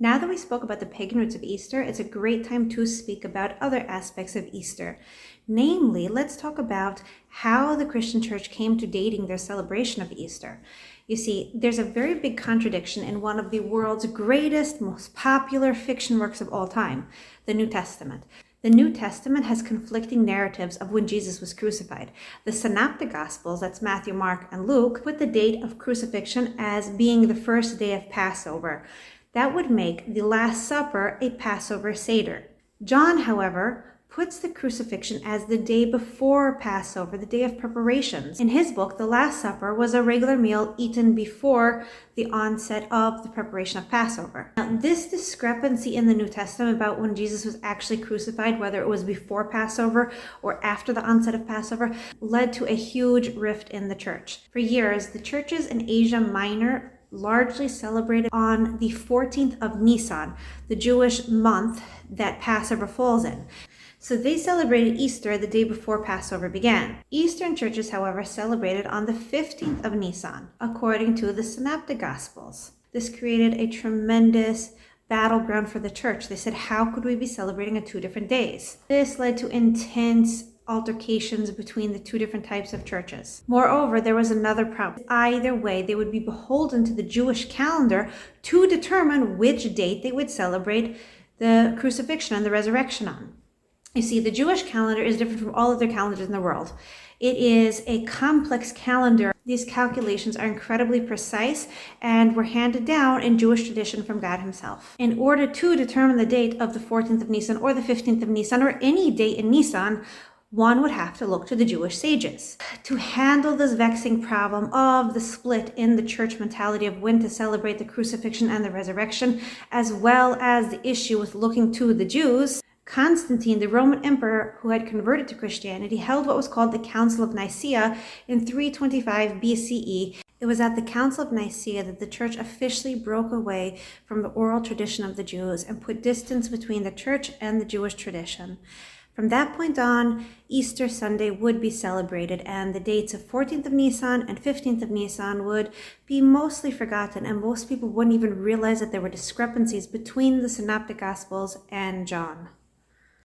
Now that we spoke about the pagan roots of Easter, it's a great time to speak about other aspects of Easter. Namely, let's talk about how the Christian church came to dating their celebration of Easter. You see, there's a very big contradiction in one of the world's greatest, most popular fiction works of all time, the New Testament. The New Testament has conflicting narratives of when Jesus was crucified. The Synoptic Gospels, that's Matthew, Mark, and Luke, put the date of crucifixion as being the first day of Passover. That would make the Last Supper a Passover Seder. John, however, puts the crucifixion as the day before Passover, the day of preparations. In his book, the Last Supper was a regular meal eaten before the onset of the preparation of Passover. Now, this discrepancy in the New Testament about when Jesus was actually crucified, whether it was before Passover or after the onset of Passover, led to a huge rift in the church. For years, the churches in Asia Minor largely celebrated on the 14th of Nisan, the Jewish month that Passover falls in. So they celebrated Easter the day before Passover began. Eastern churches, however, celebrated on the 15th of Nisan, according to the Synoptic Gospels. This created a tremendous battleground for the church. They said, how could we be celebrating on two different days? This led to intense altercations between the two different types of churches. Moreover, there was another problem. Either way, they would be beholden to the Jewish calendar to determine which date they would celebrate the crucifixion and the resurrection on. You see, the Jewish calendar is different from all other calendars in the world. It is a complex calendar. These calculations are incredibly precise and were handed down in Jewish tradition from God himself. In order to determine the date of the 14th of Nisan or the 15th of Nisan or any date in Nisan, one would have to look to the Jewish sages. To handle this vexing problem of the split in the church mentality of when to celebrate the crucifixion and the resurrection, as well as the issue with looking to the Jews, Constantine, the Roman emperor who had converted to Christianity, held what was called the Council of Nicaea in 325 BCE. It was at the Council of Nicaea that the church officially broke away from the oral tradition of the Jews and put distance between the church and the Jewish tradition. From that point on, Easter Sunday would be celebrated, and the dates of 14th of Nisan and 15th of Nisan would be mostly forgotten, and most people wouldn't even realize that there were discrepancies between the Synoptic Gospels and John.